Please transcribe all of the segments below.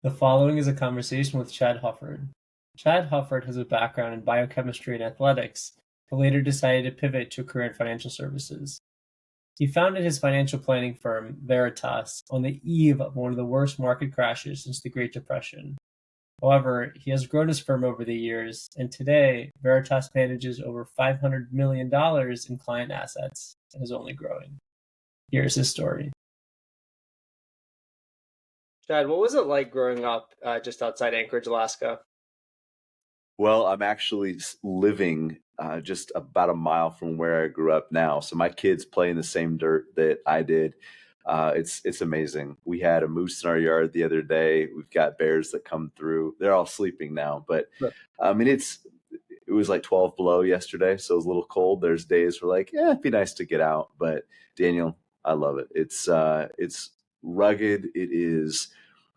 The following is a conversation with Chad Hufford. Chad Hufford has a background in biochemistry and athletics, but later decided to pivot to a career in financial services. He founded his financial planning firm, Veritas, on the eve of one of the worst market crashes since the Great Depression. However, he has grown his firm over the years, and today, Veritas manages over $500 million in client assets and is only growing. Here's his story. Chad, what was it like growing up just outside Anchorage, Alaska? Well, I'm actually living just about a mile from where I grew up now. So my kids play in the same dirt that I did. It's amazing. We had a moose in our yard the other day. We've got bears that come through. They're all sleeping now, but Right. I mean it was like 12 below yesterday, so it was a little cold. There's days where like, it'd be nice to get out. But Daniel, I love it. It's rugged. It is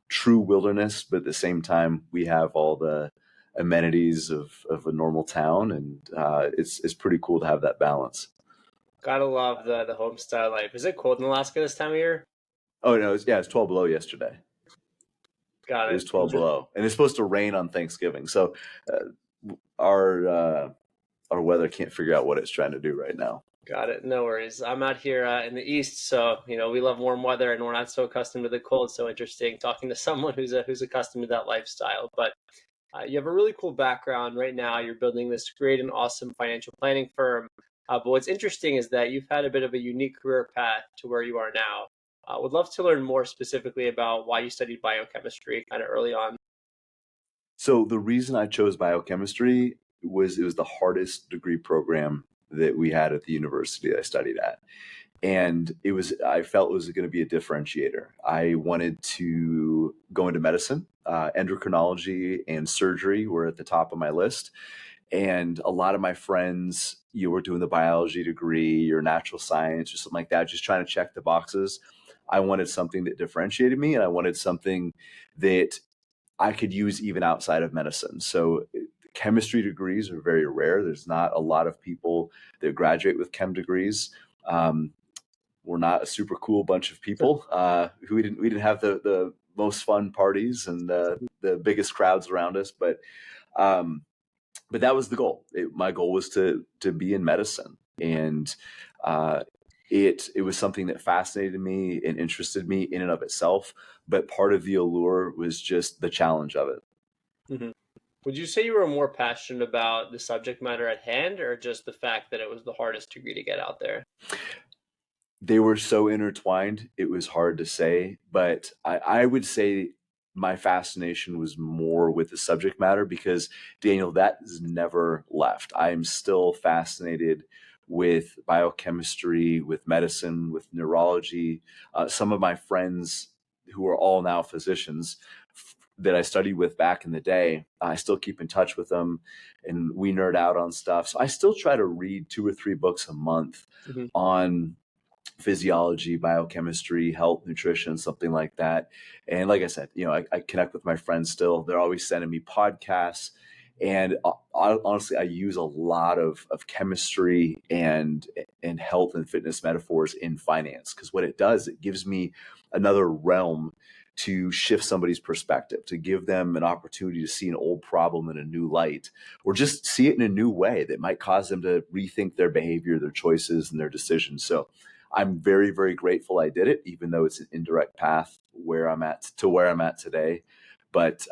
true wilderness, but at the same time, we have all the amenities of a normal town, and it's pretty cool to have that balance. Gotta love the home style life. Is it cold in Alaska this time of year? Oh no, it's 12 below yesterday. Got It was it. 12 below, and it's supposed to rain on Thanksgiving. So our our weather can't figure out what it's trying to do right now. Got it. No worries. I'm out here in the east, so we love warm weather, and we're not so accustomed to the cold. So interesting talking to someone who's accustomed to that lifestyle. But you have a really cool background right now. You're building this great and awesome financial planning firm. But what's interesting is that you've had a bit of a unique career path to where you are now. Would love to learn more specifically about why you studied biochemistry kind of early on. So the reason I chose biochemistry was it was the hardest degree program that we had at the university I studied at. And I felt it was going to be a differentiator. I wanted to go into medicine. Endocrinology and surgery were at the top of my list. And a lot of my friends, you were doing the biology degree or natural science or something like that, just trying to check the boxes. I wanted something that differentiated me, and I wanted something that I could use even outside of medicine. So chemistry degrees are very rare. There's not a lot of people that graduate with chem degrees. We're not a super cool bunch of people. Who we didn't have the most fun parties and the biggest crowds around us, but that was the goal. My goal was to be in medicine, and it was something that fascinated me and interested me in and of itself. But part of the allure was just the challenge of it. hmm Would you say you were more passionate about the subject matter at hand, or just the fact that it was the hardest degree to get out there? They were so intertwined, it was hard to say. But I would say my fascination was more with the subject matter because, Daniel, that has never left. I am still fascinated with biochemistry, with medicine, with neurology. Some of my friends who are all now physicians that I studied with back in the day, I still keep in touch with them, and we nerd out on stuff. So I still try to read 2 or 3 books a month hmm on physiology, biochemistry, health, nutrition, something like that. And like I said, I connect with my friends still. They're always sending me podcasts. And honestly, I use a lot of chemistry and health and fitness metaphors in finance, because what it does, it gives me another realm to shift somebody's perspective, to give them an opportunity to see an old problem in a new light, or just see it in a new way that might cause them to rethink their behavior, their choices, and their decisions. So I'm very, very grateful I did it, even though it's an indirect path where I'm at today. But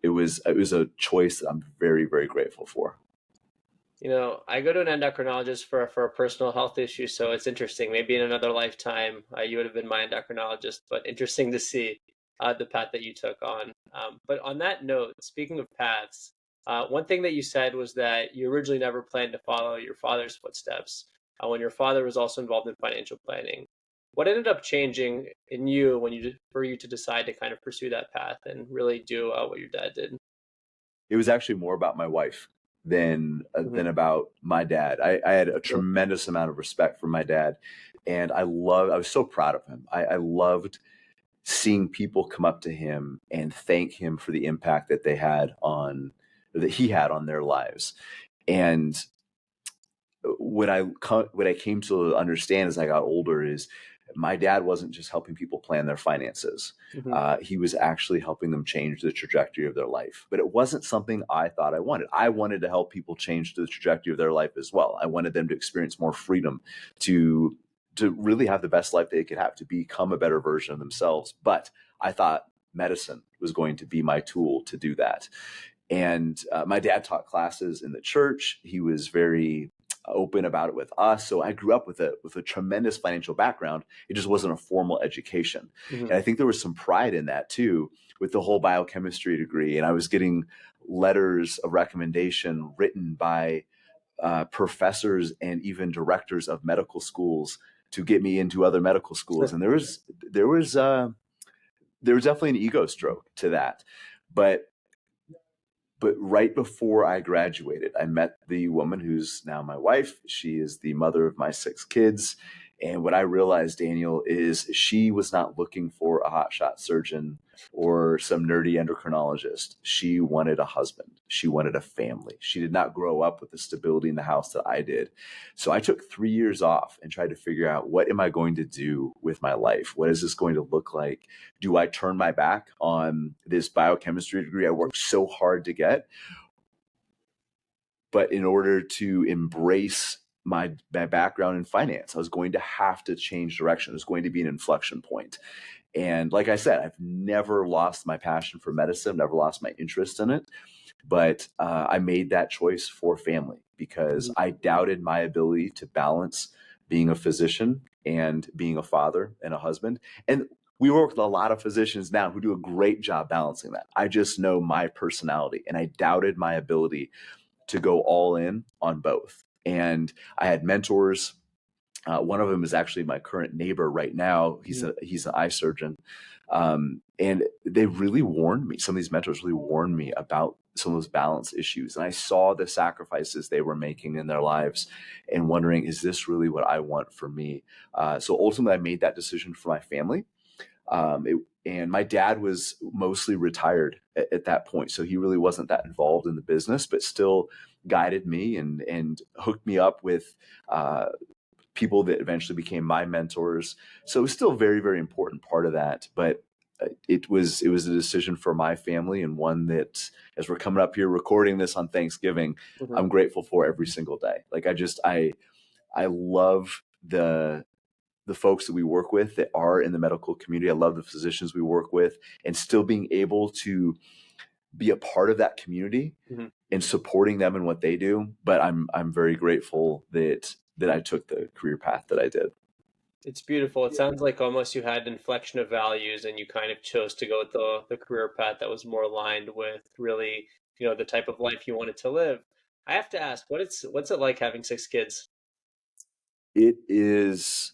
it was a choice that I'm very, very grateful for. I go to an endocrinologist for a personal health issue, so it's interesting. Maybe in another lifetime, you would have been my endocrinologist, but interesting to see the path that you took on. But on that note, speaking of paths, one thing that you said was that you originally never planned to follow your father's footsteps when your father was also involved in financial planning. What ended up changing in you for you to decide to kind of pursue that path and really do what your dad did? It was actually more about my wife than hmm about my dad. I had a tremendous amount of respect for my dad, and I was so proud of him. I loved seeing people come up to him and thank him for the impact that he had on their lives. And what I came to understand as I got older is my dad wasn't just helping people plan their finances. Hmm. He was actually helping them change the trajectory of their life. But it wasn't something I thought I wanted. I wanted to help people change the trajectory of their life as well. I wanted them to experience more freedom, to really have the best life they could have, to become a better version of themselves. But I thought medicine was going to be my tool to do that. And my dad taught classes in the church. He was very open about it with us. So I grew up with a tremendous financial background. It just wasn't a formal education. Hmm. And I think there was some pride in that too, with the whole biochemistry degree. And I was getting letters of recommendation written by professors and even directors of medical schools to get me into other medical schools. And there was definitely an ego stroke to that. But right before I graduated, I met the woman who's now my wife. She is the mother of my 6 kids. And what I realized, Daniel, is she was not looking for a hotshot surgeon or some nerdy endocrinologist. She wanted a husband. She wanted a family. She did not grow up with the stability in the house that I did. So I took 3 years off and tried to figure out, what am I going to do with my life? What is this going to look like? Do I turn my back on this biochemistry degree I worked so hard to get? But in order to embrace my background in finance, I was going to have to change direction. It was going to be an inflection point. And like I said, I've never lost my passion for medicine, never lost my interest in it. But I made that choice for family because I doubted my ability to balance being a physician and being a father and a husband. And we work with a lot of physicians now who do a great job balancing that. I just know my personality, and I doubted my ability to go all in on both. And I had mentors. One of them is actually my current neighbor right now. He's an eye surgeon. And they really warned me. Some of these mentors really warned me about some of those balance issues. And I saw the sacrifices they were making in their lives and wondering, is this really what I want for me? So ultimately, I made that decision for my family. And my dad was mostly retired at that point. So he really wasn't that involved in the business, but still guided me and hooked me up with people that eventually became my mentors. So it was still a very, very important part of that. But it was a decision for my family, and one that, as we're coming up here recording this on Thanksgiving, Hmm. I'm grateful for every single day. Like I love the folks that we work with that are in the medical community. I love the physicians we work with, and still being able to be a part of that community Hmm. and supporting them in what they do. But I'm very grateful that I took the career path that I did. It's beautiful. It sounds like almost you had an inflection of values and you kind of chose to go with the career path that was more aligned with really, the type of life you wanted to live. I have to ask, what's it like having 6 kids? It is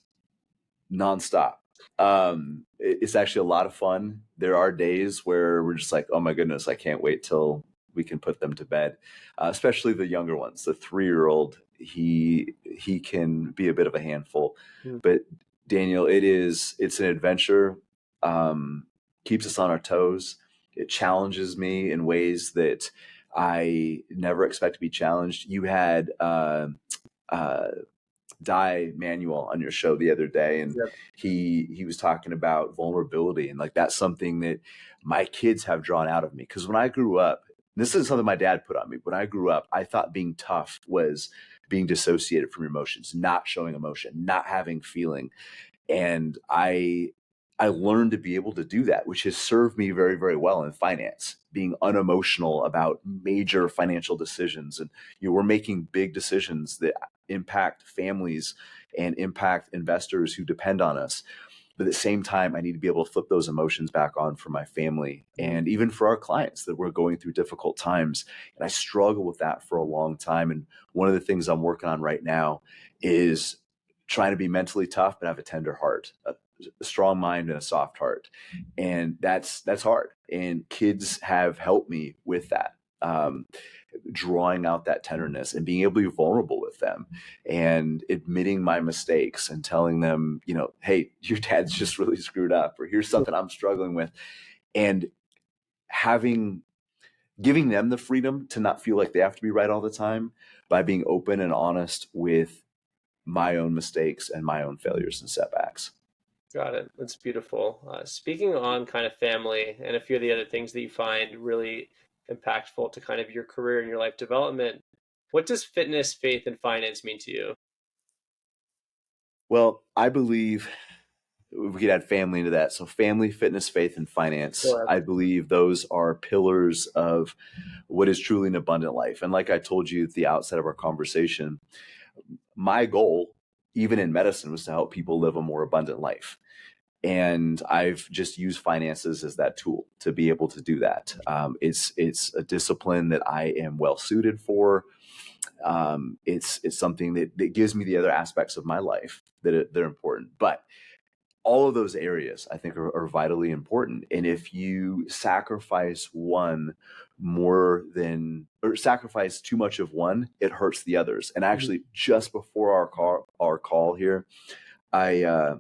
nonstop. It's actually a lot of fun. There are days where we're just like, oh my goodness, I can't wait till we can put them to bed. Especially the younger ones. The 3-year-old, he can be a bit of a handful. Mhm. But Daniel, it's an adventure. Keeps us on our toes. It challenges me in ways that I never expect to be challenged. You had uh, Di Manuel on your show the other day, and Yep. he was talking about vulnerability, and like that's something that my kids have drawn out of me. Because when I grew up, this is something my dad put on me. When I grew up, I thought being tough was being dissociated from your emotions, not showing emotion, not having feeling. And I learned to be able to do that, which has served me very, very well in finance, being unemotional about major financial decisions. And we're making big decisions that impact families and impact investors who depend on us. But at the same time, I need to be able to flip those emotions back on for my family Mhm. and even for our clients that we're going through difficult times. And I struggle with that for a long time. And one of the things I'm working on right now is trying to be mentally tough but have a tender heart, a strong mind and a soft heart. And that's hard. And kids have helped me with that. Drawing out that tenderness and being able to be vulnerable with them and admitting my mistakes and telling them, hey, your dad's just really screwed up, or here's something I'm struggling with. And having giving them the freedom to not feel like they have to be right all the time by being open and honest with my own mistakes and my own failures and setbacks. Got it. That's beautiful. Speaking on kind of family and a few of the other things that you find really impactful to kind of your career and your life development, what does fitness, faith, and finance mean to you? Well, I believe we could add family into that. So family, fitness, faith, and finance. Sure. I believe those are pillars of what is truly an abundant life. And like I told you at the outset of our conversation, my goal, even in medicine, was to help people live a more abundant life. And I've just used finances as that tool to be able to do that. It's a discipline that I am well suited for. It's something that gives me the other aspects of my life that are important. But all of those areas I think are vitally important. And if you sacrifice one more than, or sacrifice too much of one, it hurts the others. And Mhm. actually, just before our call here, I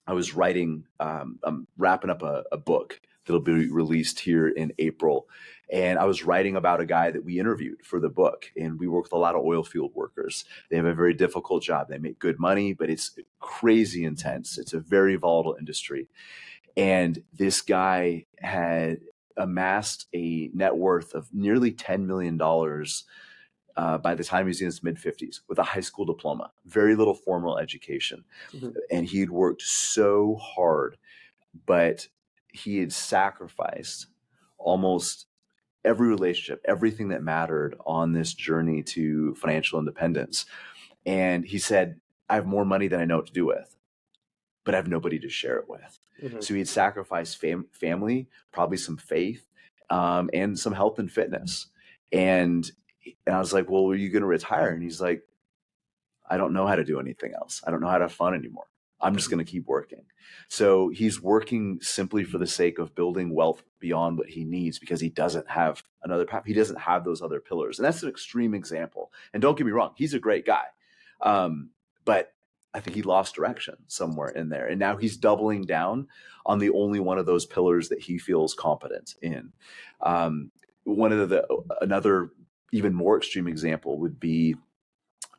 I was writing, I'm wrapping up a book that'll be released here in April. And I was writing about a guy that we interviewed for the book. And we work with a lot of oil field workers. They have a very difficult job. They make good money, but it's crazy intense. It's a very volatile industry. And this guy had amassed a net worth of nearly $10 million by the time he was in his mid 50s with a high school diploma, very little formal education. Mhm. And he'd worked so hard, but he had sacrificed almost every relationship, everything that mattered on this journey to financial independence. And he said, I have more money than I know what to do with, but I have nobody to share it with. Mhm. So he'd sacrificed family, probably some faith, and some health and fitness. And I was like, well, are you going to retire? And he's like, I don't know how to do anything else. I don't know how to have fun anymore. I'm just Mhm. going to keep working. So he's working simply for the sake of building wealth beyond what he needs because he doesn't have another path. He doesn't have those other pillars. And that's an extreme example. And don't get me wrong, he's a great guy. But I think he lost direction somewhere in there. And now he's doubling down on the only one of those pillars that he feels competent in. One of another even more extreme example would be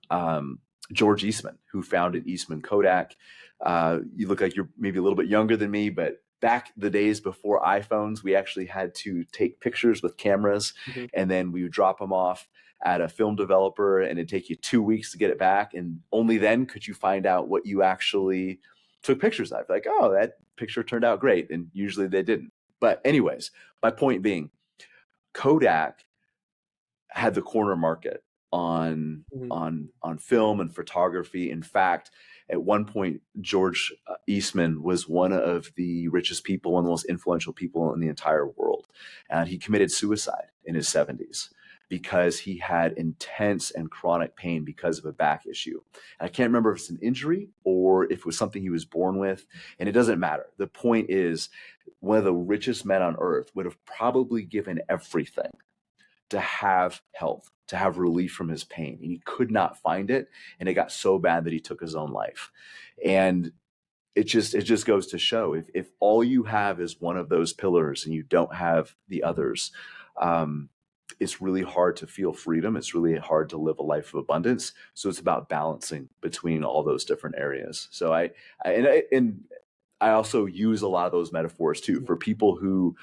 um, George Eastman, who founded Eastman Kodak. You look like you're maybe a little bit younger than me, but back the days before iPhones, we actually had to take pictures with cameras Mhm. and then we would drop them off at a film developer and it'd take you 2 weeks to get it back. And only then could you find out what you actually took pictures of. Like, oh, that picture turned out great. And usually they didn't. But, anyways, my point being, Kodak had the corner market on Mhm. on film and photography. In fact, at one point, George Eastman was one of the richest people, one of the most influential people in the entire world, and he committed suicide in his 70s because he had intense and chronic pain because of a back issue. And I can't remember if it's an injury or if it was something he was born with, and it doesn't matter. The point is, one of the richest men on earth would have probably given everything to have health, to have relief from his pain. And he could not find it. And it got so bad that he took his own life. And it just goes to show if all you have is one of those pillars and you don't have the others, um, it's really hard to feel freedom. It's really hard to live a life of abundance. So it's about balancing between all those different areas. So I also use a lot of those metaphors too for people who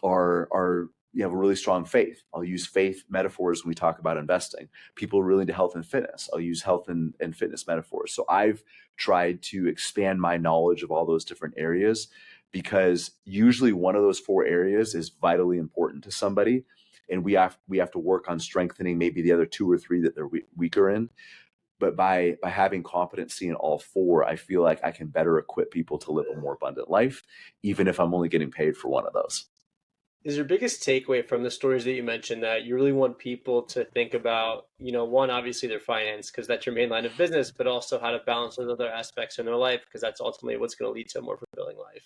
are you have a really strong faith. I'll use faith metaphors when we talk about investing. People really into health and fitness. I'll use health and fitness metaphors. So I've tried to expand my knowledge of all those different areas because usually one of those four areas is vitally important to somebody. And we have to work on strengthening maybe the other two or three that they're weaker in. But by having competency in all four, I feel like I can better equip people to live a more abundant life, even if I'm only getting paid for one of those. Is your biggest takeaway from the stories that you mentioned that you really want people to think about, one, obviously their finance, because that's your main line of business, but also how to balance those other aspects in their life, because that's ultimately what's going to lead to a more fulfilling life?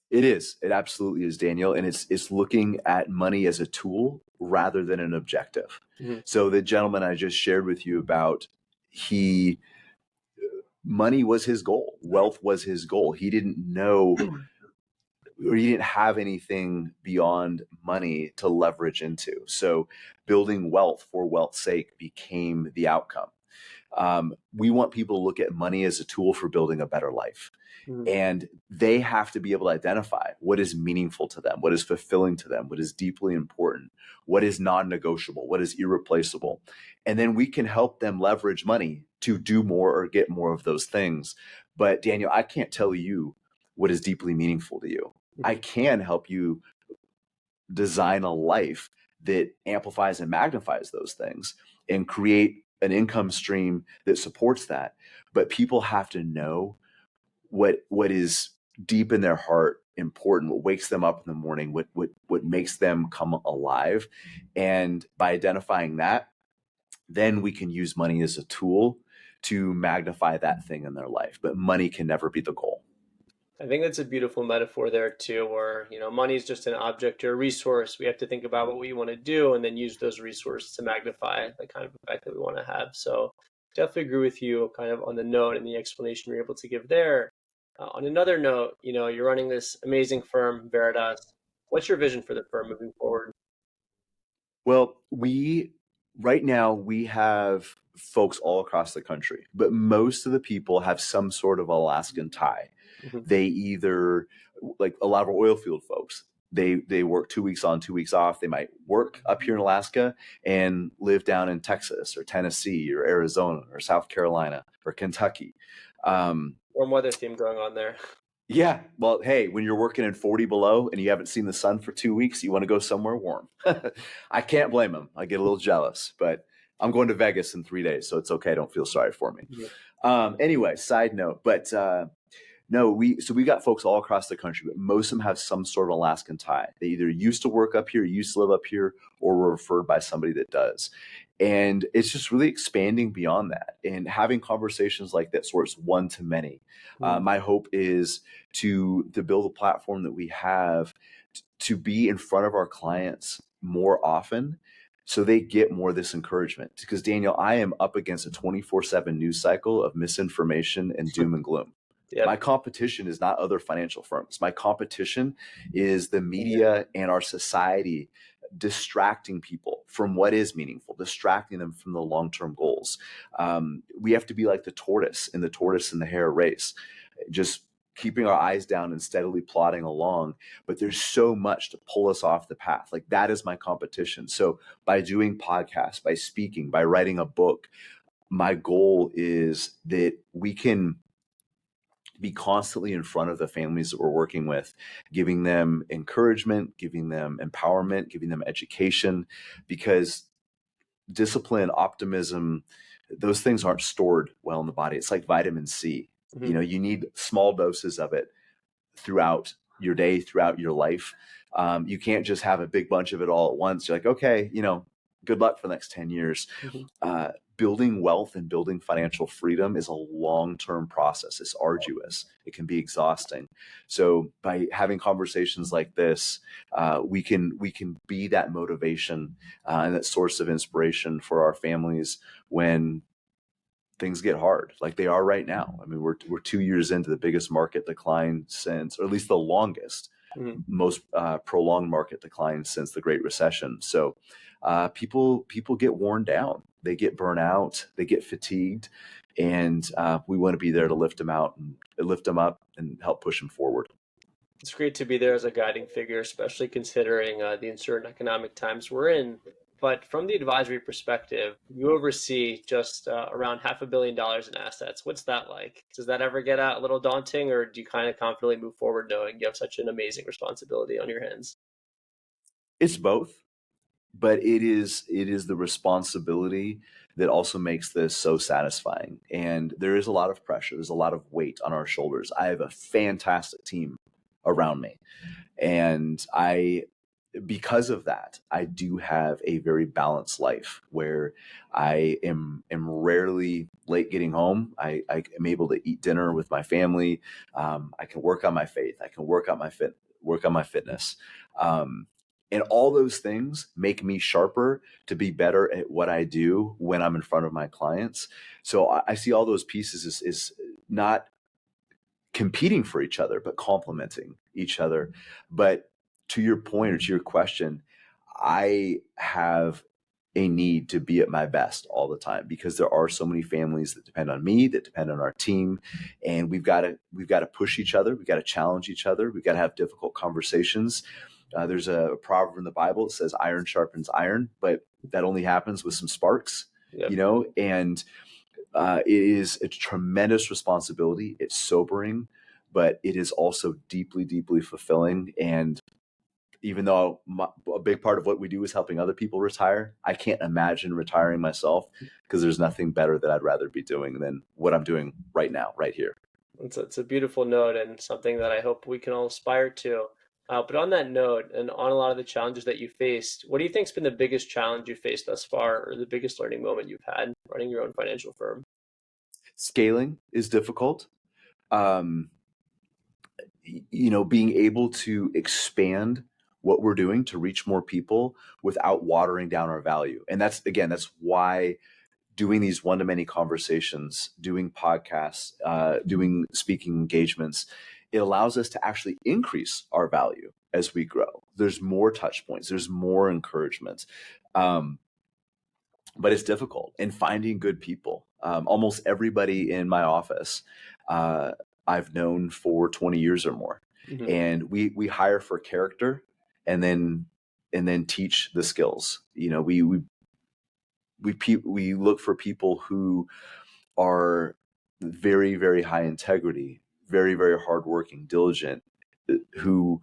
It is. It absolutely is, Daniel. And it's looking at money as a tool rather than an objective. Mhm. So the gentleman I just shared with you about, he money was his goal. Wealth was his goal. He didn't know or he didn't have anything beyond money to leverage into. So building wealth for wealth's sake became the outcome. We want people to look at money as a tool for building a better life. Mhm. And they have to be able to identify what is meaningful to them, what is fulfilling to them, what is deeply important, what is non-negotiable, what is irreplaceable. And then we can help them leverage money to do more or get more of those things. But Daniel, I can't tell you what is deeply meaningful to you. I Mhm. can help you design a life that amplifies and magnifies those things and create an income stream that supports that. But people have to know what is deep in their heart important, what wakes them up in the morning, what makes them come alive. And by identifying that, then we can use money as a tool to magnify that thing in their life. But money can never be the goal. I think that's a beautiful metaphor there too, where, money is just an object or a resource. We have to think about what we want to do and then use those resources to magnify the kind of effect that we want to have. So definitely agree with you kind of on the note and the explanation you're able to give there. On another note, you're running this amazing firm, Veritas. What's your vision for the firm moving forward? Well, right now we have folks all across the country, but most of the people have some sort of Alaskan tie. Mhm. They either, like a lot of our oil field folks, they work 2 weeks on, 2 weeks off. They might work up here in Alaska and live down in Texas or Tennessee or Arizona or South Carolina or Kentucky. Um, Warm weather theme going on there. yeah, well, hey, when you're working in 40 below and you haven't seen the sun for 2 weeks, you want to go somewhere warm. I can't blame them. I get a little jealous, but I'm going to Vegas in 3 days, so it's okay. Don't feel sorry for me. Mhm. Anyway, side note, but no, we got folks all across the country, but most of them have some sort of Alaskan tie. They either used to work up here, used to live up here, or were referred by somebody that does. And it's just really expanding beyond that and having conversations like that, sort of one to many. Mhm. My hope is to build a platform that we have to be in front of our clients more often so they get more of this encouragement. Because Daniel, I am up against a 24/7 news cycle of misinformation and doom and gloom. My Yep. competition is not other financial firms. My competition is the media and our society distracting people from what is meaningful, distracting them from the long-term goals. We have to be like the tortoise in the hare race, just keeping our eyes down and steadily plodding along. But there's so much to pull us off the path. Like that is my competition. So by doing podcasts, by speaking, by writing a book, my goal is that we can be constantly in front of the families that we're working with, giving them encouragement, giving them empowerment, giving them education, because discipline, optimism, those things aren't stored well in the body. It's like vitamin C. Mhm. You need small doses of it throughout your day, throughout your life. You can't just have a big bunch of it all at once. You're like, okay, good luck for the next 10 years. Mhm. uh, Building wealth and building financial freedom is a long-term process. It's arduous. It can be exhausting. So by having conversations like this, we can be that motivation and that source of inspiration for our families when things get hard, like they are right now. I mean, we're 2 years into the biggest market decline since, or at least the longest, Mhm. most prolonged market decline since the Great Recession. So people get worn down, they get burnt out, they get fatigued, and we want to be there to lift them out and lift them up and help push them forward. It's great to be there as a guiding figure, especially considering the uncertain economic times we're in. But from the advisory perspective, you oversee just around $500 million in assets. What's that like? Does that ever get a little daunting, or do you kind of confidently move forward knowing you have such an amazing responsibility on your hands? It's both, but it is the responsibility that also makes this so satisfying. And there is a lot of pressure, there's a lot of weight on our shoulders. I have a fantastic team around me, and I because of that, I do have a very balanced life where I am rarely late getting home. I am able to eat dinner with my family. I can work on my faith. I can work on my fitness. Um, and all those things make me sharper to be better at what I do when I'm in front of my clients. So I see all those pieces is not competing for each other, but complementing each other. But to your point or to your question, I have a need to be at my best all the time, because there are so many families that depend on me, that depend on our team, and we've got to push each other, we've got to challenge each other, we've got to have difficult conversations. There's a proverb in the Bible that says iron sharpens iron, but that only happens with some sparks. Yep. And it is a tremendous responsibility. It's sobering, but it is also deeply, deeply fulfilling. And even though a big part of what we do is helping other people retire, I can't imagine retiring myself, because there's nothing better that I'd rather be doing than what I'm doing right now, right here. It's a beautiful note, and something that I hope we can all aspire to. But on that note, and on a lot of the challenges that you faced, what do you think's been the biggest challenge you faced thus far, or the biggest learning moment you've had running your own financial firm? Scaling is difficult. Being able to expand what we're doing to reach more people without watering down our value. And that's why doing these one-to-many conversations, doing podcasts, doing speaking engagements, it allows us to actually increase our value as we grow. There's more touch points, there's more encouragement. But it's difficult. And finding good people. Almost everybody in my office, I've known for 20 years or more. Mm-hmm. And we hire for character, and then teach the skills. We look for people who are very, very high integrity, very, very hardworking, diligent, who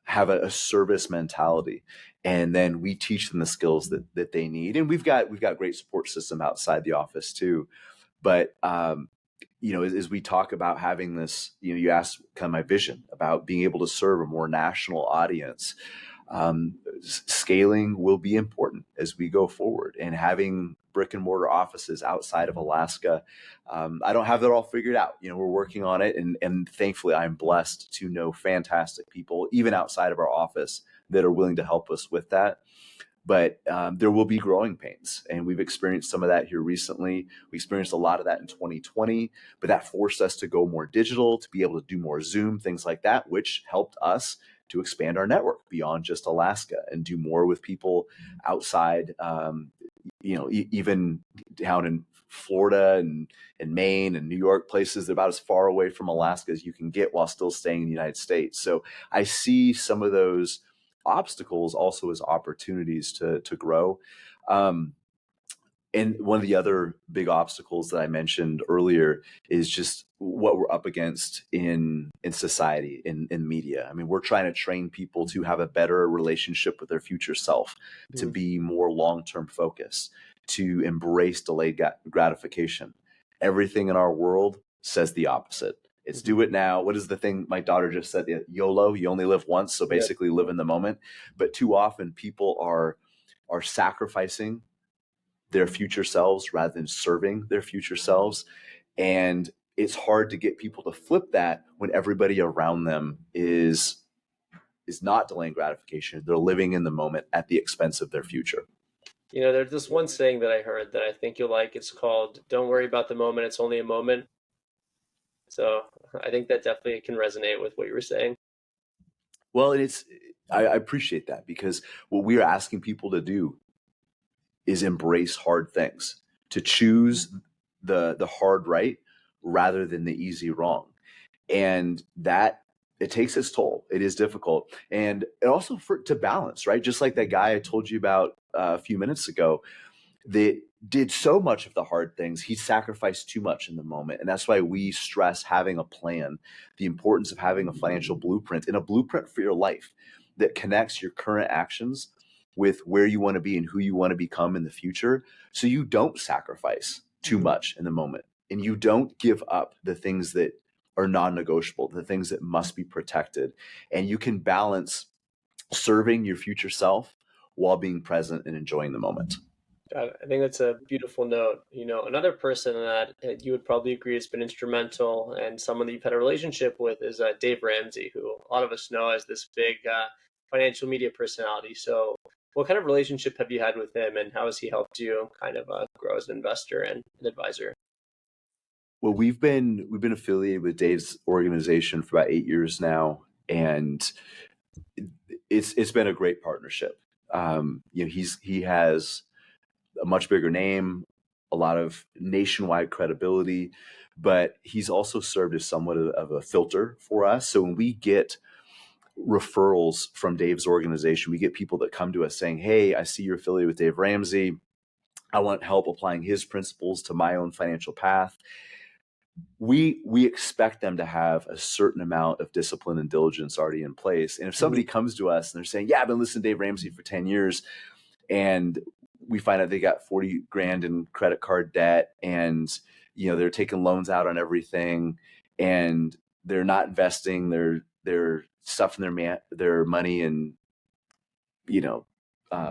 have a service mentality, and then we teach them the skills that they need. And we've got great support system outside the office too. But as we talk about having this, you asked kind of my vision about being able to serve a more national audience. Scaling will be important as we go forward, and having brick and mortar offices outside of Alaska. I don't have that all figured out. We're working on it, and thankfully I'm blessed to know fantastic people, even outside of our office, that are willing to help us with that. But there will be growing pains, and we've experienced some of that here recently. We experienced a lot of that in 2020, but that forced us to go more digital, to be able to do more Zoom, things like that, which helped us to expand our network beyond just Alaska and do more with people outside, even down in Florida and Maine and New York, places that are about as far away from Alaska as you can get while still staying in the United States. So I see some of those obstacles also as opportunities to grow. And one of the other big obstacles that I mentioned earlier is just what we're up against in society, in media. I mean, we're trying to train people to have a better relationship with their future self, to be more long-term focused, to embrace delayed gratification. Everything in our world says the opposite. It's do it now. What is the thing my daughter just said? YOLO, you only live once. So basically live in the moment. But too often people are sacrificing their future selves rather than serving their future selves. And it's hard to get people to flip that when everybody around them is not delaying gratification. They're living in the moment at the expense of their future. There's this one saying that I heard that I think you'll like. It's called, "Don't worry about the moment, it's only a moment." So I think that definitely can resonate with what you were saying. Well, I appreciate that, because what we are asking people to do is embrace hard things, to choose the hard right rather than the easy wrong. And that, it takes its toll. It is difficult. And it also to balance, right? Just like that guy I told you about a few minutes ago, that did so much of the hard things, he sacrificed too much in the moment. And that's why we stress having a plan, the importance of having a financial blueprint, and a blueprint for your life that connects your current actions with where you want to be and who you want to become in the future. So you don't sacrifice too much in the moment, and you don't give up the things that are non-negotiable, the things that must be protected. And you can balance serving your future self while being present and enjoying the moment. I think that's a beautiful note. Another person that you would probably agree has been instrumental, and someone that you've had a relationship with, is Dave Ramsey, who a lot of us know as this big financial media personality. So what kind of relationship have you had with him, and how has he helped you kind of grow as an investor and an advisor? Well, we've been affiliated with Dave's organization for about 8 years now, and it's been a great partnership. He has a much bigger name, a lot of nationwide credibility, but he's also served as somewhat of a filter for us. So when we get referrals from Dave's organization, we get people that come to us saying, hey, I see you're affiliated with Dave Ramsey. I want help applying his principles to my own financial path. We expect them to have a certain amount of discipline and diligence already in place. And if somebody comes to us and they're saying, yeah, I've been listening to Dave Ramsey for 10 years, and we find out they got 40 grand in credit card debt, and they're taking loans out on everything, and they're not investing their stuffing their money in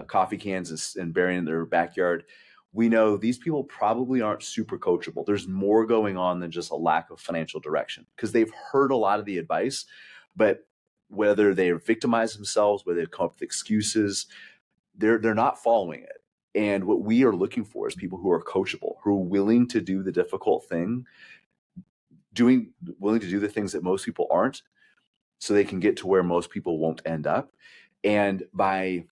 coffee cans and burying in their backyard. We know these people probably aren't super coachable. There's more going on than just a lack of financial direction, because they've heard a lot of the advice, but whether they victimize themselves, whether they come up with excuses, they're not following it. And what we are looking for is people who are coachable, who are willing to do the difficult thing, willing to do the things that most people aren't, so they can get to where most people won't end up. And by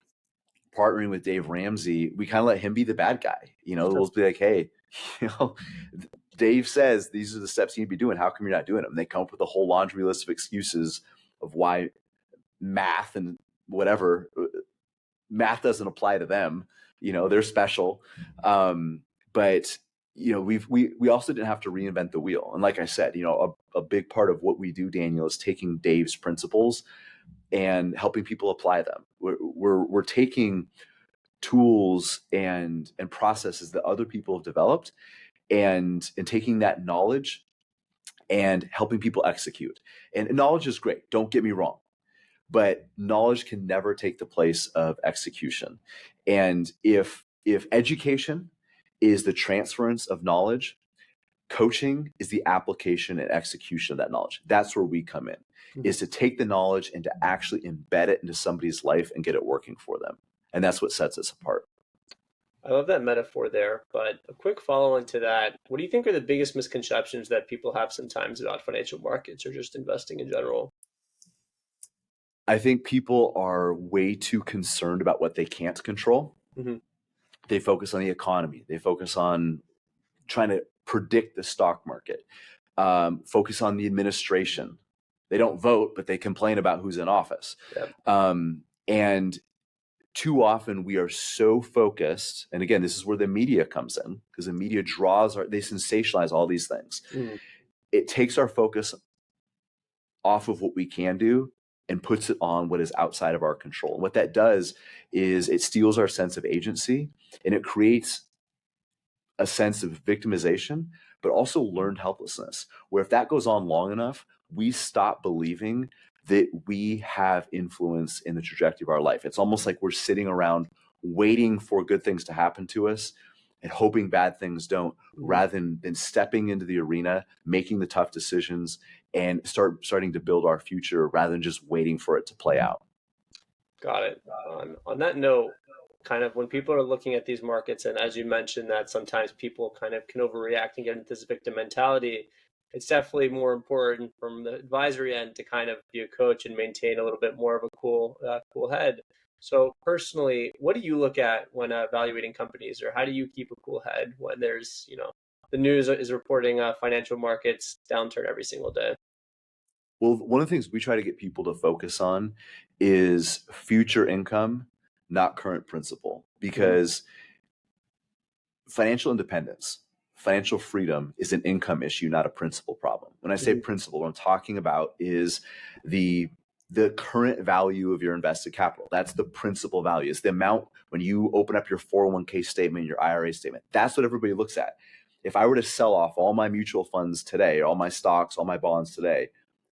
partnering with Dave Ramsey, we kind of let him be the bad guy. We'll be like, hey, Dave says these are the steps you need to be doing. How come you're not doing them? And they come up with a whole laundry list of excuses of why math and whatever math doesn't apply to them. They're special. But we also didn't have to reinvent the wheel. And like I said, a big part of what we do, Daniel, is taking Dave's principles and helping people apply them. We're taking tools and processes that other people have developed, and taking that knowledge and helping people execute. And knowledge is great, don't get me wrong, but knowledge can never take the place of execution. And if education is the transference of knowledge, coaching is the application and execution of that knowledge. That's where we come in, is to take the knowledge and to actually embed it into somebody's life and get it working for them. And that's what sets us apart. I love that metaphor there, but a quick follow-on to that. What do you think are the biggest misconceptions that people have sometimes about financial markets or just investing in general? I think people are way too concerned about what they can't control. They focus on the economy. They focus on trying to predict the stock market, focus on the administration. They don't vote, but they complain about who's in office. And too often we are so focused, and again, this is where the media comes in, because the media they sensationalize all these things. It takes our focus off of what we can do and puts it on what is outside of our control. And what that does is it steals our sense of agency, and it creates a sense of victimization, but also learned helplessness, where if that goes on long enough, we stop believing that we have influence in the trajectory of our life. It's almost like we're sitting around waiting for good things to happen to us and hoping bad things don't, rather than stepping into the arena, making the tough decisions, and starting to build our future rather than just waiting for it to play out. Got it. On that note, kind of when people are looking at these markets, and as you mentioned that sometimes people kind of can overreact and get into this victim mentality, it's definitely more important from the advisory end to kind of be a coach and maintain a little bit more of a cool head. So personally, what do you look at when evaluating companies, or how do you keep a cool head when there's, the news is reporting financial markets downturn every single day? Well, one of the things we try to get people to focus on is future income, not current principal, because financial independence, financial freedom is an income issue, not a principal problem. When I say principal, what I'm talking about is the current value of your invested capital. That's the principal value. It's the amount when you open up your 401k statement, your IRA statement. That's what everybody looks at. If I were to sell off all my mutual funds today, all my stocks, all my bonds today,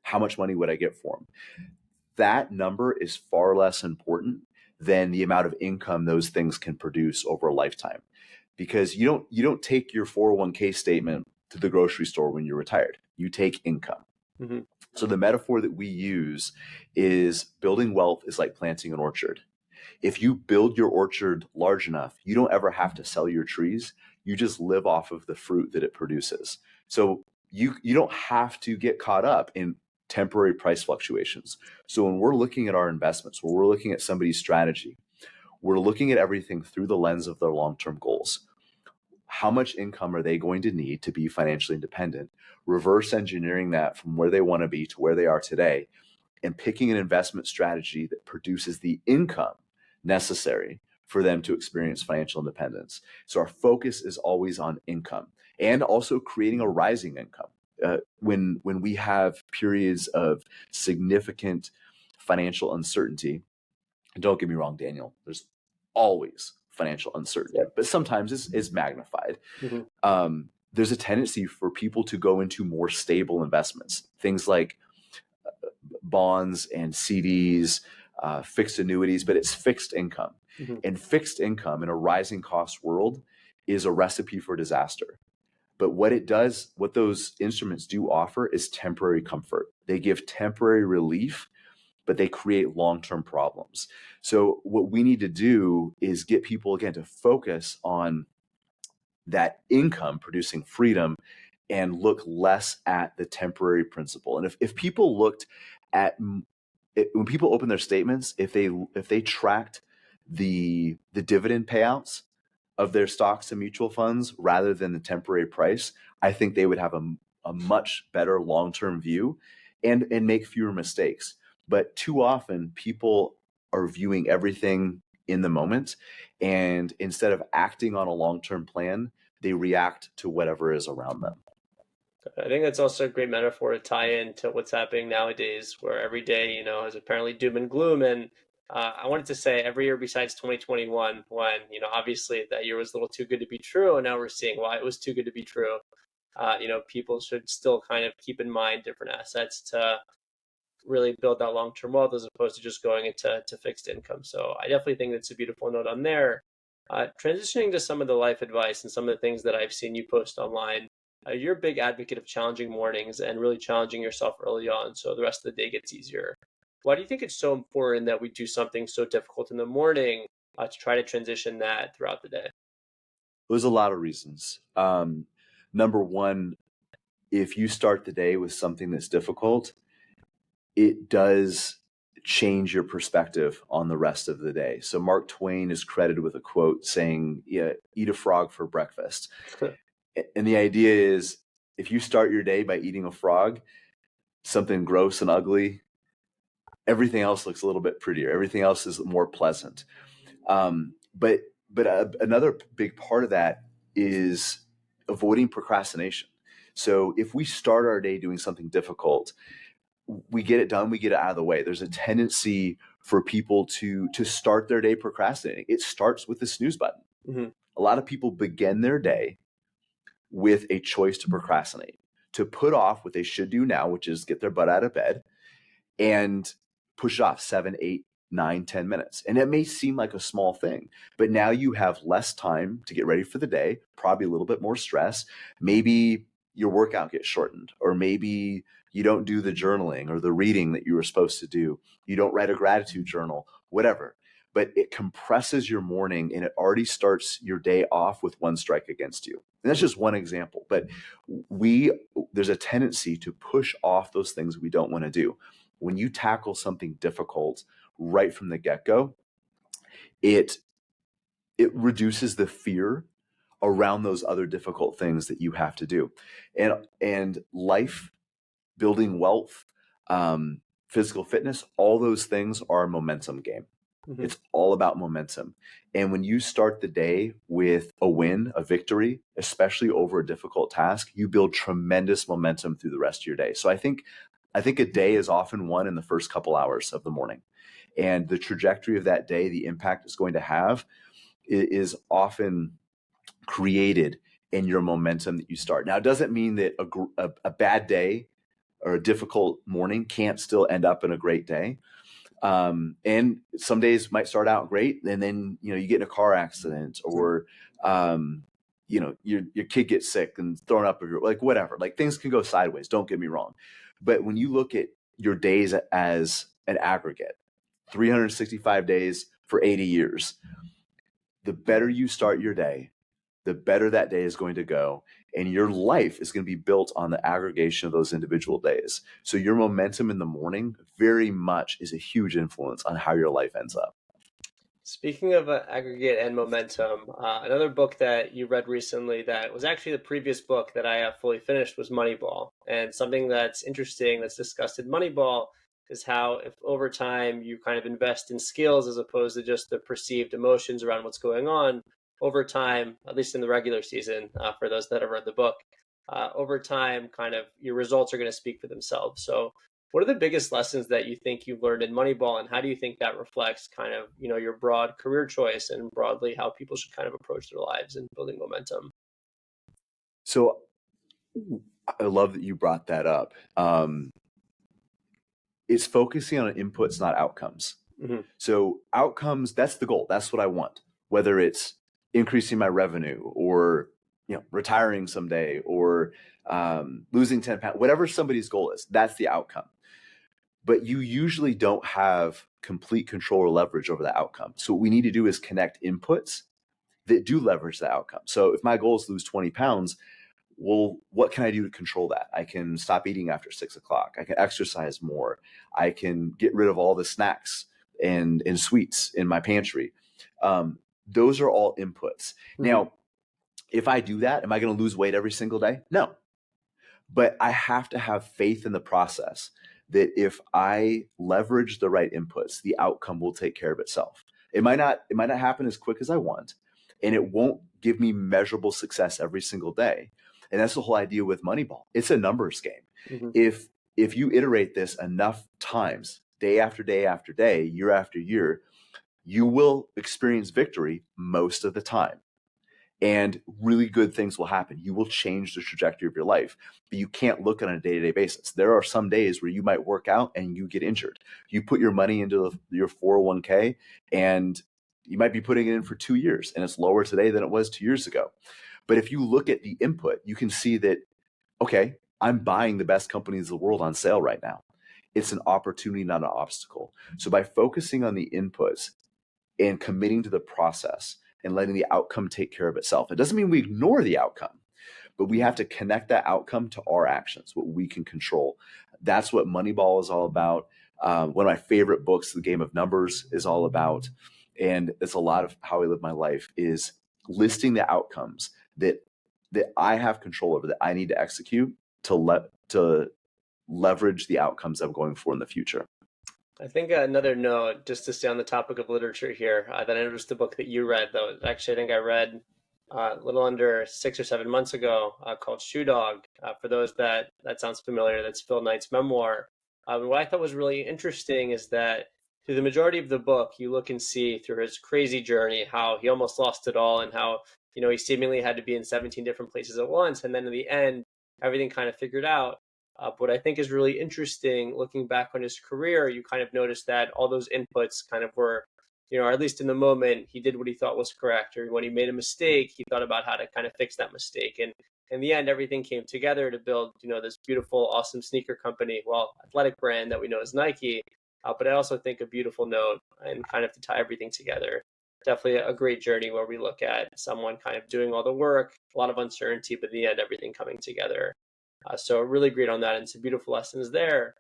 how much money would I get for them? That number is far less important than the amount of income those things can produce over a lifetime. Because you don't take your 401k statement to the grocery store when you're retired. You take income. So the metaphor that we use is building wealth is like planting an orchard. If you build your orchard large enough, you don't ever have to sell your trees. You just live off of the fruit that it produces. So you don't have to get caught up in temporary price fluctuations. So when we're looking at our investments, when we're looking at somebody's strategy, we're looking at everything through the lens of their long-term goals. How much income are they going to need to be financially independent? Reverse engineering that from where they want to be to where they are today, and picking an investment strategy that produces the income necessary for them to experience financial independence. So our focus is always on income, and also creating a rising income. When we have periods of significant financial uncertainty, and don't get me wrong, Daniel, there's always financial uncertainty, Yep. but sometimes it's magnified. Mm-hmm. There's a tendency for people to go into more stable investments, things like bonds and CDs, fixed annuities, but it's fixed income. Mm-hmm. And fixed income in a rising cost world is a recipe for disaster. But what those instruments do offer is temporary comfort. They give temporary relief, but they create long-term problems. So what we need to do is get people, again, to focus on that income producing freedom and look less at the temporary principle. And if people looked at when people open their statements, if they tracked the dividend payouts of their stocks and mutual funds rather than the temporary price, I think they would have a much better long-term view and make fewer mistakes. But too often people are viewing everything in the moment, and instead of acting on a long-term plan, they react to whatever is around them. I think that's also a great metaphor to tie into what's happening nowadays, where every day, is apparently doom and gloom. And I wanted to say every year besides 2021, when, obviously that year was a little too good to be true. And now we're seeing why it was too good to be true. People should still kind of keep in mind different assets to really build that long-term wealth as opposed to just going into fixed income. So I definitely think that's a beautiful note on there. Transitioning to some of the life advice and some of the things that I've seen you post online, you're a big advocate of challenging mornings and really challenging yourself early on so the rest of the day gets easier. Why do you think it's so important that we do something so difficult in the morning to try to transition that throughout the day? There's a lot of reasons. Number one, if you start the day with something that's difficult, it does change your perspective on the rest of the day. So Mark Twain is credited with a quote saying, yeah, eat a frog for breakfast. And the idea is, if you start your day by eating a frog, something gross and ugly, everything else looks a little bit prettier. Everything else is more pleasant. But another big part of that is avoiding procrastination. So if we start our day doing something difficult, we get it done, we get it out of the way. There's a tendency for people to start their day procrastinating. It starts with the snooze button. Mm-hmm. A lot of people begin their day with a choice to procrastinate, to put off what they should do now, which is get their butt out of bed and push off 7, 8, 9, 10 minutes. And it may seem like a small thing, but now you have less time to get ready for the day, probably a little bit more stress. Maybe your workout gets shortened, or maybe you don't do the journaling or the reading that you were supposed to do. You don't write a gratitude journal, whatever. But it compresses your morning and it already starts your day off with one strike against you. And that's just one example. But there's a tendency to push off those things we don't want to do. When you tackle something difficult right from the get-go, it reduces the fear around those other difficult things that you have to do. And life, building wealth, physical fitness, all those things are a momentum game. Mm-hmm. It's all about momentum. And when you start the day with a win, a victory, especially over a difficult task, you build tremendous momentum through the rest of your day. So I think a day is often won in the first couple hours of the morning. And the trajectory of that day, the impact it's going to have, is often created in your momentum that you start. Now, it doesn't mean that a bad day or a difficult morning can't still end up in a great day. And some days might start out great, and then you get in a car accident, or your kid gets sick and thrown up, like whatever. Like, things can go sideways. Don't get me wrong, but when you look at your days as an aggregate, 365 days for 80 years, the better you start your day, the better that day is going to go. And your life is going to be built on the aggregation of those individual days. So your momentum in the morning very much is a huge influence on how your life ends up. Speaking of aggregate and momentum, another book that you read recently that was actually the previous book that I fully finished was Moneyball. And something that's interesting that's discussed in Moneyball is how if over time you kind of invest in skills as opposed to just the perceived emotions around what's going on, over time, at least in the regular season, for those that have read the book, over time, kind of your results are going to speak for themselves. So what are the biggest lessons that you think you've learned in Moneyball, and how do you think that reflects kind of, your broad career choice and broadly how people should kind of approach their lives and building momentum? So I love that you brought that up. It's focusing on inputs, not outcomes. Mm-hmm. So outcomes, that's the goal. That's what I want. Whether it's increasing my revenue or retiring someday or losing 10 pounds, whatever somebody's goal is, that's the outcome. But you usually don't have complete control or leverage over the outcome. So what we need to do is connect inputs that do leverage the outcome. So if my goal is to lose 20 pounds, well, what can I do to control that? I can stop eating after 6 o'clock. I can exercise more. I can get rid of all the snacks and sweets in my pantry. Those are all inputs. Mm-hmm. Now, if I do that, am I going to lose weight every single day? No. But I have to have faith in the process that if I leverage the right inputs, the outcome will take care of itself. It might not happen as quick as I want, and it won't give me measurable success every single day. And that's the whole idea with Moneyball. It's a numbers game. Mm-hmm. If you iterate this enough times, day after day after day, year after year, you will experience victory most of the time. And really good things will happen. You will change the trajectory of your life, but you can't look on a day-to-day basis. There are some days where you might work out and you get injured. You put your money into your 401k and you might be putting it in for 2 years and it's lower today than it was 2 years ago. But if you look at the input, you can see that, okay, I'm buying the best companies in the world on sale right now. It's an opportunity, not an obstacle. So by focusing on the inputs and committing to the process and letting the outcome take care of itself. It doesn't mean we ignore the outcome, but we have to connect that outcome to our actions, what we can control. That's what Moneyball is all about. One of my favorite books, The Game of Numbers, is all about. And it's a lot of how I live my life is listing the outcomes that I have control over, that I need to execute to leverage the outcomes I'm going for in the future. I think another note, just to stay on the topic of literature here, that I noticed the book that you read, though. Actually, I think I read a little under 6 or 7 months ago, called Shoe Dog. For those that sounds familiar, that's Phil Knight's memoir. What I thought was really interesting is that through the majority of the book, you look and see through his crazy journey how he almost lost it all and how he seemingly had to be in 17 different places at once, and then in the end, everything kind of figured out. What I think is really interesting, looking back on his career, you kind of notice that all those inputs kind of were, or at least in the moment, he did what he thought was correct. Or when he made a mistake, he thought about how to kind of fix that mistake. And in the end, everything came together to build, this beautiful, awesome sneaker company, well, athletic brand that we know as Nike. But I also think a beautiful note and kind of to tie everything together. Definitely a great journey where we look at someone kind of doing all the work, a lot of uncertainty, but in the end, everything coming together. So really great on that, and some beautiful lessons there.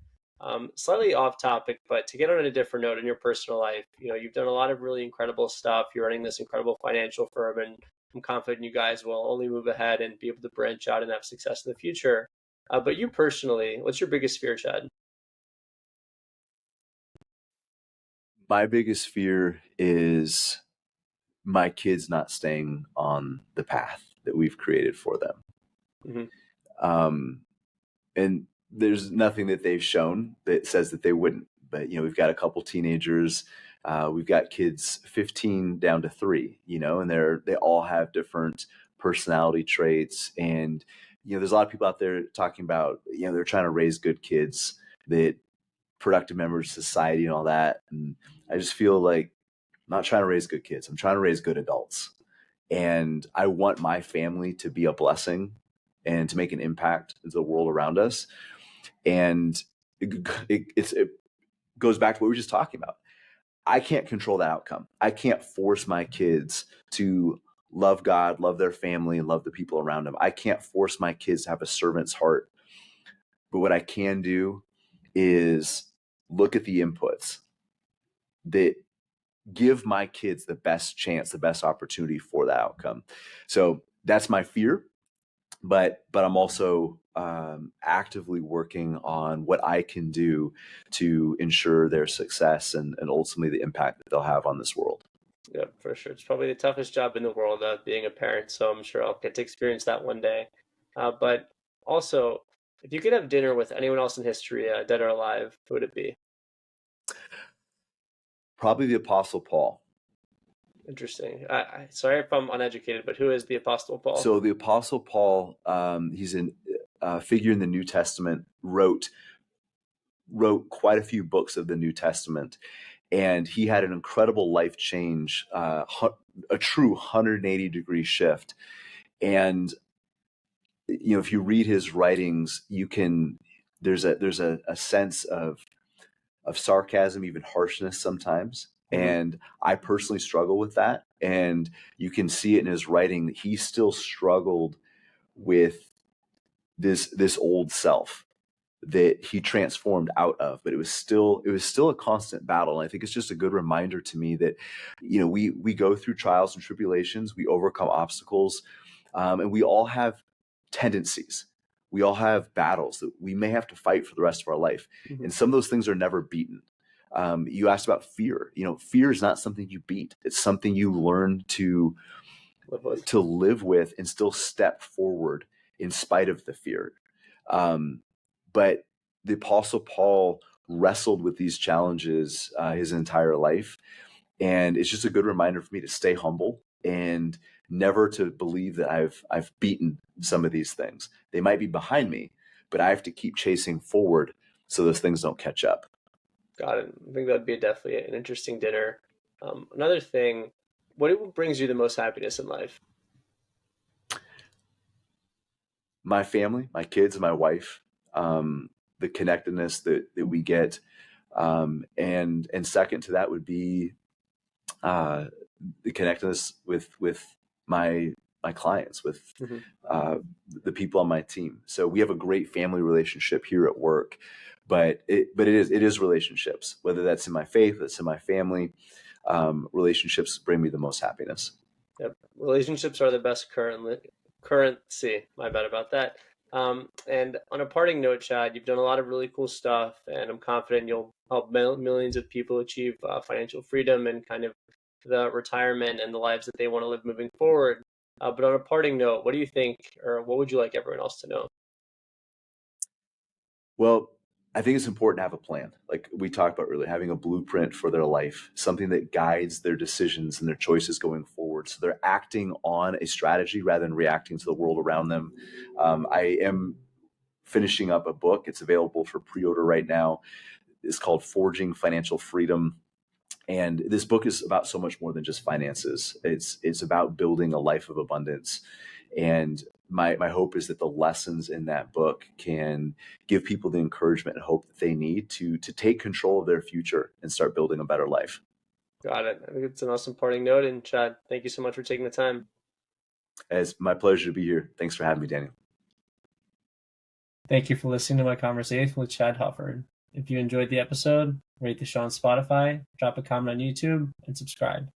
Slightly off topic, but to get on a different note in your personal life, you've done a lot of really incredible stuff. You're running this incredible financial firm, and I'm confident you guys will only move ahead and be able to branch out and have success in the future. But you personally, what's your biggest fear, Chad? My biggest fear is my kids not staying on the path that we've created for them. Mm-hmm. And there's nothing that they've shown that says that they wouldn't. But we've got a couple teenagers. We've got kids 15 down to 3. And they all have different personality traits. And there's a lot of people out there talking about they're trying to raise good kids, that productive members of society and all that. And I just feel like I'm not trying to raise good kids. I'm trying to raise good adults. And I want my family to be a blessing and to make an impact into the world around us. And it goes back to what we were just talking about. I can't control that outcome. I can't force my kids to love God, love their family, and love the people around them. I can't force my kids to have a servant's heart. But what I can do is look at the inputs that give my kids the best chance, the best opportunity for that outcome. So that's my fear, but I'm also actively working on what I can do to ensure their success and ultimately the impact that they'll have on this world. Yeah, for sure. It's probably the toughest job in the world, being a parent. So I'm sure I'll get to experience that one day. But also, if you could have dinner with anyone else in history, dead or alive, who would it be? Probably the Apostle Paul. Interesting. Sorry if I'm uneducated, but who is the Apostle Paul? So the Apostle Paul, he's a figure in the New Testament, wrote quite a few books of the New Testament, and he had an incredible life change, a true 180-degree shift. And if you read his writings, there's a sense of sarcasm, even harshness sometimes. Mm-hmm. And I personally struggle with that. And you can see it in his writing that he still struggled with this old self that he transformed out of, but it was still a constant battle. And I think it's just a good reminder to me that we go through trials and tribulations, we overcome obstacles, and we all have tendencies, we all have battles that we may have to fight for the rest of our life. Mm-hmm. And some of those things are never beaten. You asked about fear. Fear is not something you beat, it's something you learn to live with and still step forward in spite of the fear. But the Apostle Paul wrestled with these challenges his entire life. And it's just a good reminder for me to stay humble and never to believe that I've beaten some of these things. They might be behind me, but I have to keep chasing forward so those things don't catch up. Got it. I think that'd be definitely an interesting dinner. Another thing, what brings you the most happiness in life? My family, my kids, my wife, the connectedness that we get. And second to that would be the connectedness with my clients, with Mm-hmm. the people on my team. So we have a great family relationship here at work, but it is relationships, whether that's in my faith, that's in my family. Relationships bring me the most happiness. Yep. Relationships are the best currency. My bad about that. And on a parting note, Chad, you've done a lot of really cool stuff, and I'm confident you'll help millions of people achieve financial freedom and kind of the retirement and the lives that they want to live moving forward. But on a parting note, what do you think, or what would you like everyone else to know? Well, I think it's important to have a plan. Like we talked about earlier, having a blueprint for their life, something that guides their decisions and their choices going forward. So they're acting on a strategy rather than reacting to the world around them. I am finishing up a book. It's available for pre-order right now. It's called Forging Financial Freedom. And this book is about so much more than just finances. It's about building a life of abundance. And my hope is that the lessons in that book can give people the encouragement and hope that they need to take control of their future and start building a better life. Got it. I think it's an awesome parting note. And Chad, thank you so much for taking the time. It's my pleasure to be here. Thanks for having me, Daniel. Thank you for listening to my conversation with Chad Hufford. If you enjoyed the episode, rate the show on Spotify, drop a comment on YouTube, and subscribe.